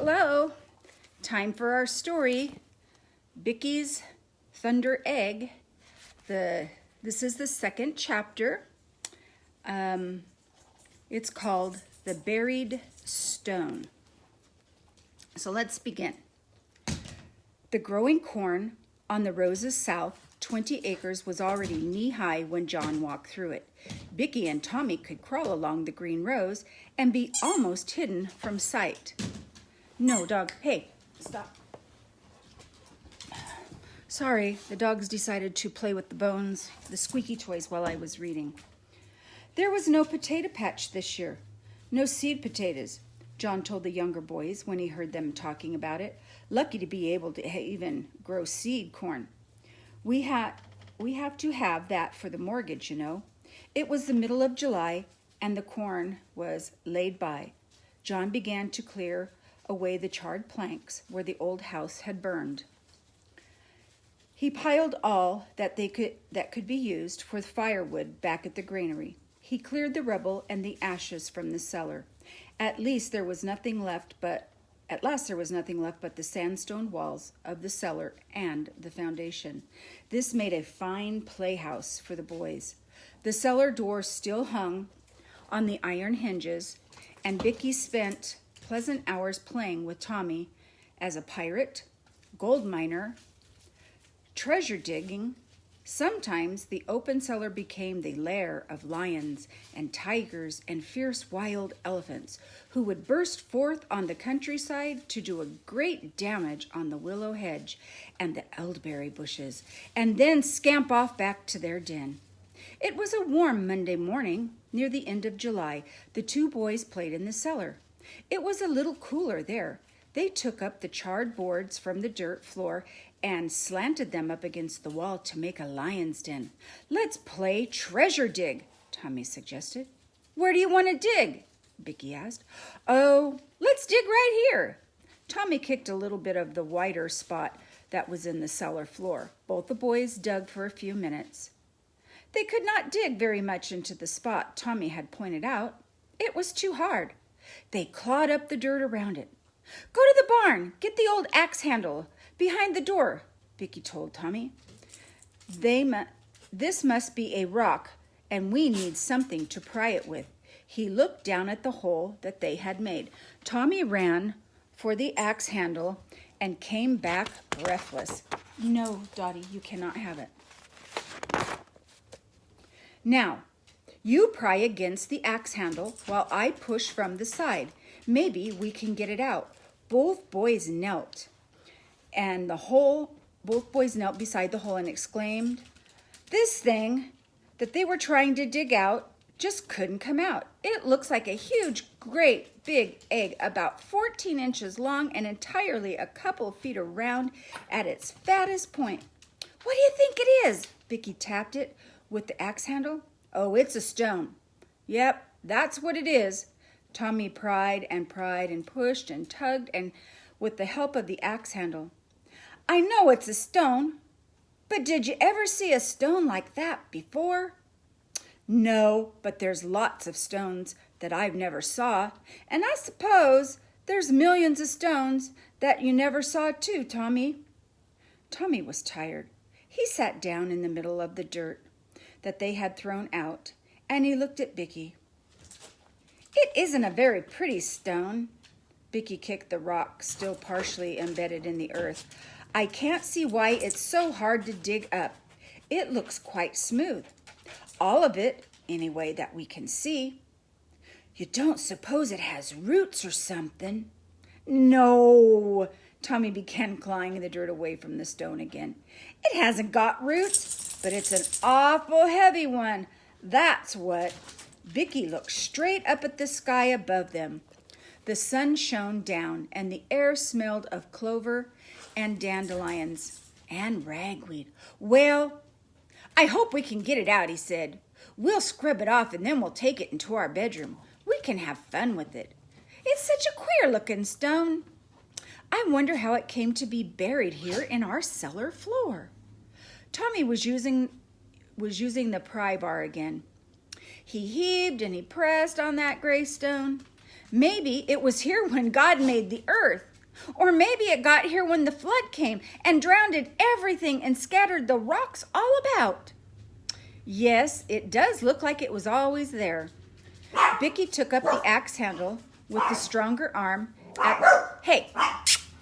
Hello, time for our story, Bickie's Thunder Egg. This is the second chapter. It's called The Buried Stone. So let's begin. The growing corn on the Rose's south 20 acres was already knee-high when John walked through it. Bickie and Tommy could crawl along the green rows and be almost hidden from sight. No, dog. Hey, stop. Sorry, the dogs decided to play with the bones, the squeaky toys, while I was reading. There was no potato patch this year. No seed potatoes, John told the younger boys when he heard them talking about it. Lucky to be able to even grow seed corn. We have to have that for the mortgage, you know. It was the middle of July, and the corn was laid by. John began to clear away the charred planks where the old house had burned. He piled all that could be used for firewood back at the granary. He cleared the rubble and the ashes from the cellar. At last there was nothing left but the sandstone walls of the cellar and the foundation. This made a fine playhouse for the boys. The cellar door still hung on the iron hinges, and Bickie spent pleasant hours playing with Tommy as a pirate, gold miner, treasure digging. Sometimes the open cellar became the lair of lions and tigers and fierce wild elephants who would burst forth on the countryside to do a great damage on the willow hedge and the elderberry bushes, and then scamp off back to their den. It was a warm Monday morning near the end of July. The two boys played in the cellar. It was a little cooler there. They took up the charred boards from the dirt floor and slanted them up against the wall to make a lion's den. Let's play treasure dig, Tommy suggested. Where do you want to dig? Bickie asked. Oh, let's dig right here. Tommy kicked a little bit of the wider spot that was in the cellar floor. Both the boys dug for a few minutes. They could not dig very much into the spot Tommy had pointed out. It was too hard. They clawed up the dirt around it. Go to the barn. Get the old axe handle behind the door, Bickie told Tommy. This must be a rock, and we need something to pry it with. He looked down at the hole that they had made. Tommy ran for the axe handle and came back breathless. No, Dottie, you cannot have it. Now, you pry against the axe handle while I push from the side. Maybe we can get it out. Both boys knelt beside the hole and exclaimed. This thing that they were trying to dig out just couldn't come out. It looks like a huge, great, big egg about 14 inches long and entirely a couple of feet around at its fattest point. What do you think it is? Bickie tapped it with the axe handle. Oh, it's a stone. Yep, that's what it is. Tommy pried and pushed and tugged and with the help of the axe handle. I know it's a stone, but did you ever see a stone like that before? No, but there's lots of stones that I've never saw, and I suppose there's millions of stones that you never saw too, Tommy. Tommy was tired. He sat down in the middle of the dirt that they had thrown out, and he looked at Bickie. It isn't a very pretty stone. Bickie kicked the rock, still partially embedded in the earth. I can't see why it's so hard to dig up. It looks quite smooth. All of it, anyway, that we can see. You don't suppose it has roots or something? No. Tommy began clawing the dirt away from the stone again. It hasn't got roots, but it's an awful heavy one. That's what. Bickie looked straight up at the sky above them. The sun shone down, and the air smelled of clover and dandelions and ragweed. Well, I hope we can get it out, he said. We'll scrub it off, and then we'll take it into our bedroom. We can have fun with it. It's such a queer-looking stone. I wonder how it came to be buried here in our cellar floor. Tommy was using the pry bar again. He heaved and he pressed on that gray stone. Maybe it was here when God made the earth. Or maybe it got here when the flood came and drowned everything and scattered the rocks all about. Yes, it does look like it was always there. Bickie took up the axe handle with the stronger arm hey,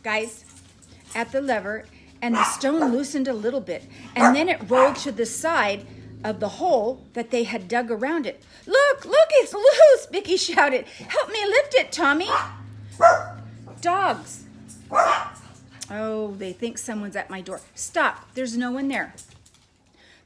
guys, at the lever, and the stone loosened a little bit, and then it rolled to the side of the hole that they had dug around it. Look, it's loose, Bickie shouted. Help me lift it, Tommy. Dogs. Oh, they think someone's at my door. Stop, there's no one there.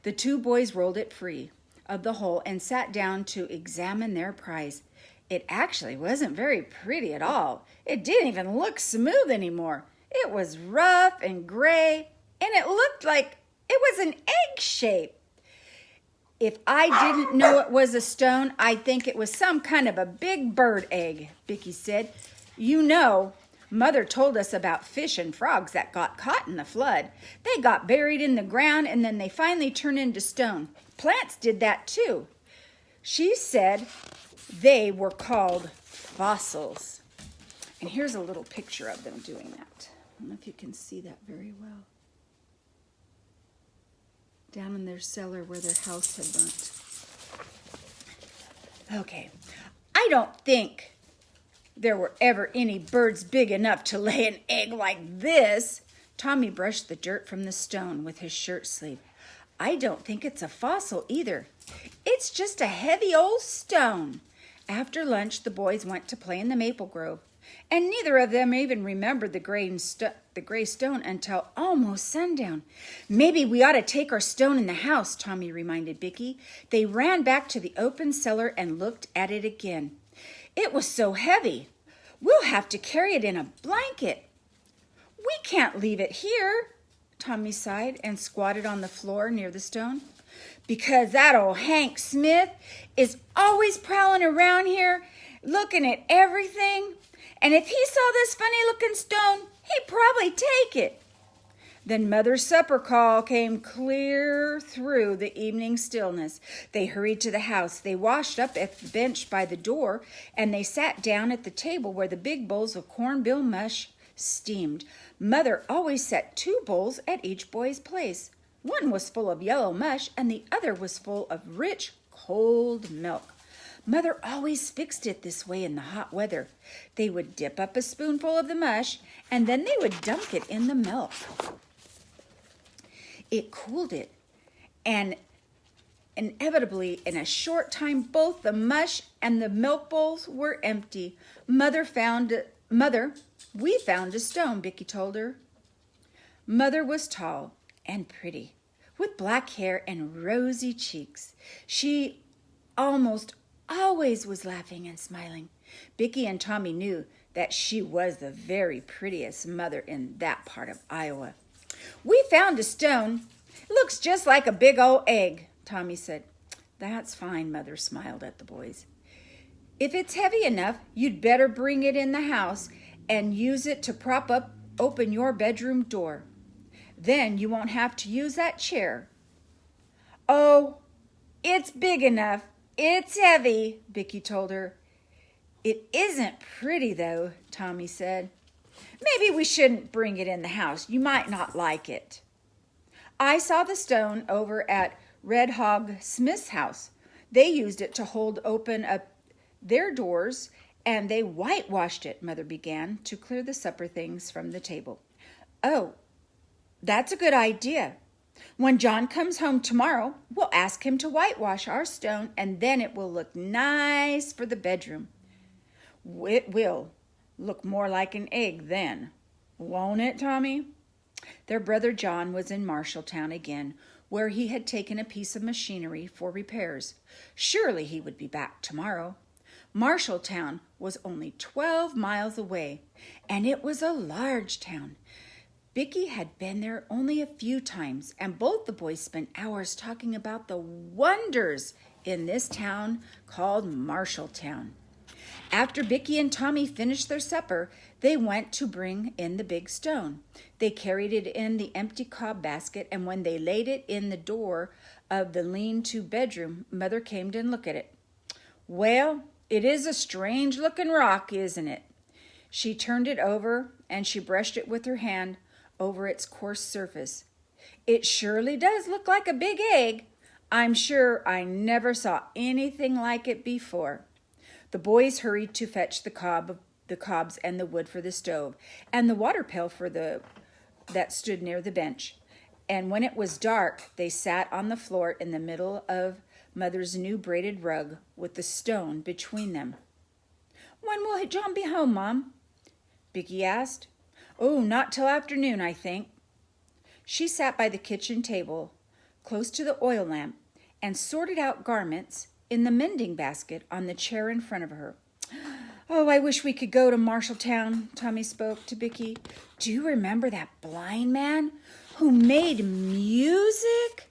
The two boys rolled it free of the hole and sat down to examine their prize. It actually wasn't very pretty at all. It didn't even look smooth anymore. It was rough and gray, and it looked like it was an egg shape. If I didn't know it was a stone, I'd think it was some kind of a big bird egg, Bickie said. You know, Mother told us about fish and frogs that got caught in the flood. They got buried in the ground, and then they finally turned into stone. Plants did that too. She said they were called fossils. And here's a little picture of them doing that. I don't know if you can see that very well. Down in their cellar where their house had burnt. Okay, I don't think there were ever any birds big enough to lay an egg like this. Tommy brushed the dirt from the stone with his shirt sleeve. I don't think it's a fossil either. It's just a heavy old stone. After lunch, the boys went to play in the maple grove, and neither of them even remembered the gray stone until almost sundown. Maybe we ought to take our stone in the house, Tommy reminded Bickie. They ran back to the open cellar and looked at it again. It was so heavy. We'll have to carry it in a blanket. We can't leave it here, Tommy sighed and squatted on the floor near the stone. Because that old Hank Smith is always prowling around here, looking at everything. And if he saw this funny-looking stone, he'd probably take it. Then Mother's supper call came clear through the evening stillness. They hurried to the house. They washed up at the bench by the door, and they sat down at the table where the big bowls of cornmeal mush steamed. Mother always set 2 bowls at each boy's place. One was full of yellow mush, and the other was full of rich, cold milk. Mother always fixed it this way in the hot weather. They would dip up a spoonful of the mush, and then they would dunk it in the milk. It cooled it, and inevitably, in a short time, both the mush and the milk bowls were empty. Mother, we found a stone, Bickie told her. Mother was tall and pretty, with black hair and rosy cheeks. She almost always was laughing and smiling. Bickie and Tommy knew that she was the very prettiest mother in that part of Iowa. We found a stone. It looks just like a big old egg, Tommy said. That's fine, Mother smiled at the boys. If it's heavy enough, you'd better bring it in the house and use it to prop up open your bedroom door. Then you won't have to use that chair. Oh, it's big enough. It's heavy, Bickie told her. It isn't pretty, though, Tommy said. Maybe we shouldn't bring it in the house. You might not like it. I saw the stone over at Red Hog Smith's house. They used it to hold open up their doors, and they whitewashed it, Mother began, to clear the supper things from the table. Oh, that's a good idea. When John comes home tomorrow, we'll ask him to whitewash our stone, and then it will look nice for the bedroom. It will look more like an egg then, won't it, Tommy? Their brother John was in Marshalltown again, where he had taken a piece of machinery for repairs. Surely he would be back tomorrow. Marshalltown was only 12 miles away, and it was a large town. Bickie had been there only a few times, and both the boys spent hours talking about the wonders in this town called Marshalltown. After Bickie and Tommy finished their supper, they went to bring in the big stone. They carried it in the empty cob basket, and when they laid it in the door of the lean-to bedroom, Mother came to look at it. Well, it is a strange-looking rock, isn't it? She turned it over and she brushed it with her hand over its coarse surface. It surely does look like a big egg. I'm sure I never saw anything like it before. The boys hurried to fetch the cobs and the wood for the stove, and the water pail that stood near the bench. And when it was dark, they sat on the floor in the middle of Mother's new braided rug with the stone between them. "When will John be home, Mom?" Bickie asked. "Oh, not till afternoon, I think." She sat by the kitchen table, close to the oil lamp, and sorted out garments in the mending basket on the chair in front of her. "Oh, I wish we could go to Marshalltown," Tommy spoke to Bickie. "Do you remember that blind man who made music?"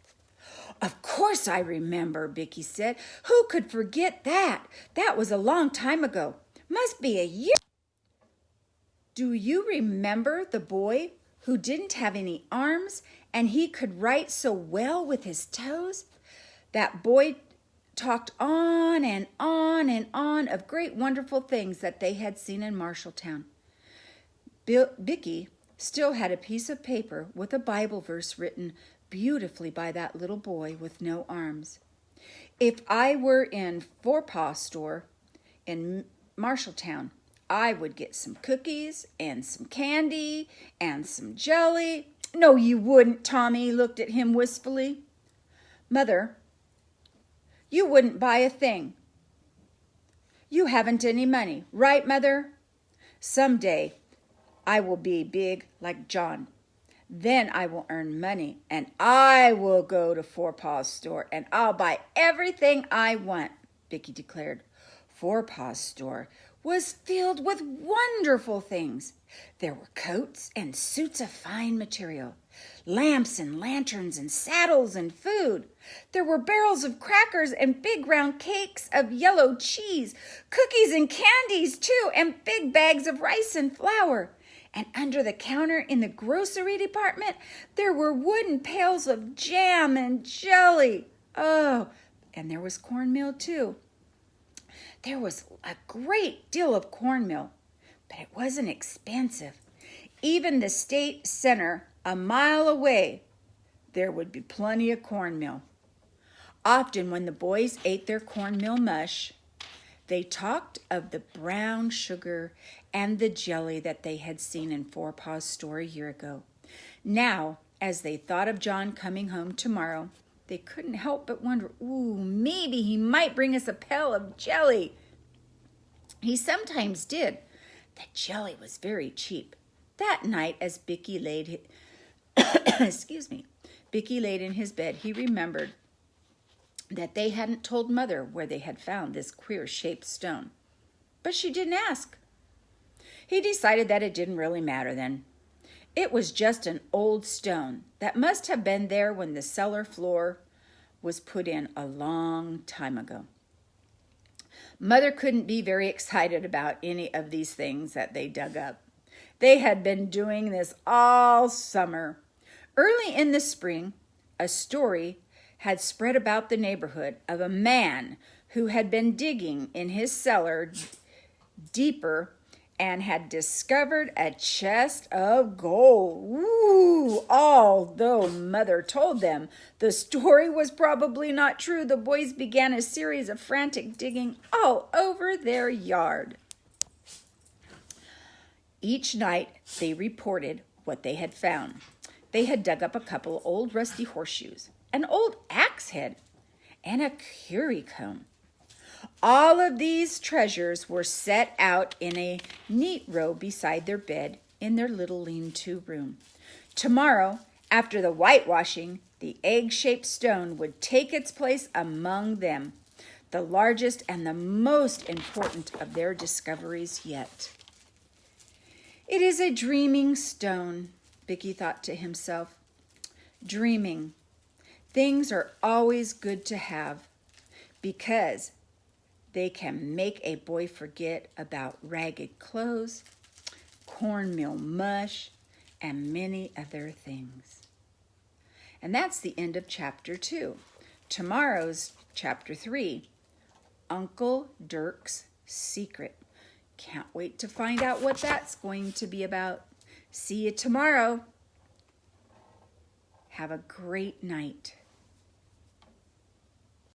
"Of course I remember," Bickie said. "Who could forget that? That was a long time ago. Must be a year." "Do you remember the boy who didn't have any arms and he could write so well with his toes?" That boy talked on and on and on of great wonderful things that they had seen in Marshalltown. Bickie still had a piece of paper with a Bible verse written beautifully by that little boy with no arms. "If I were in Forepaw store in Marshalltown, I would get some cookies and some candy and some jelly." "No, you wouldn't," Tommy looked at him wistfully. "Mother, you wouldn't buy a thing. You haven't any money, right, Mother? Someday I will be big like John. Then I will earn money, and I will go to Forepaw's store, and I'll buy everything I want," Bickie declared. Forepaw's store was filled with wonderful things. There were coats and suits of fine material, lamps and lanterns and saddles and food. There were barrels of crackers and big round cakes of yellow cheese, cookies and candies too, and big bags of rice and flour. And under the counter in the grocery department, there were wooden pails of jam and jelly. Oh, and there was cornmeal too. There was a great deal of cornmeal, but it wasn't expensive. Even the state center, a mile away, there would be plenty of cornmeal. Often when the boys ate their cornmeal mush, they talked of the brown sugar and the jelly that they had seen in Forepaw's store a year ago. Now, as they thought of John coming home tomorrow, they couldn't help but wonder, maybe he might bring us a pail of jelly. He sometimes did. The jelly was very cheap. That night, as Bickie laid Bickie laid in his bed, he remembered that they hadn't told Mother where they had found this queer-shaped stone. But she didn't ask. He decided that it didn't really matter then. It was just an old stone that must have been there when the cellar floor was put in a long time ago. Mother couldn't be very excited about any of these things that they dug up. They had been doing this all summer. Early in the spring, a story had spread about the neighborhood of a man who had been digging in his cellar deeper and had discovered a chest of gold. Although Mother told them the story was probably not true, the boys began a series of frantic digging all over their yard. Each night they reported what they had found. They had dug up a couple old rusty horseshoes, an old axe head, and a currycomb. All of these treasures were set out in a neat row beside their bed in their little lean-to room. Tomorrow, after the whitewashing, the egg-shaped stone would take its place among them, the largest and the most important of their discoveries yet. "It is a dreaming stone," Bickie thought to himself. Dreaming. Things are always good to have because they can make a boy forget about ragged clothes, cornmeal mush, and many other things. And that's the end of chapter 2. Tomorrow's chapter 3, Uncle Dirk's Secret. Can't wait to find out what that's going to be about. See you tomorrow. Have a great night.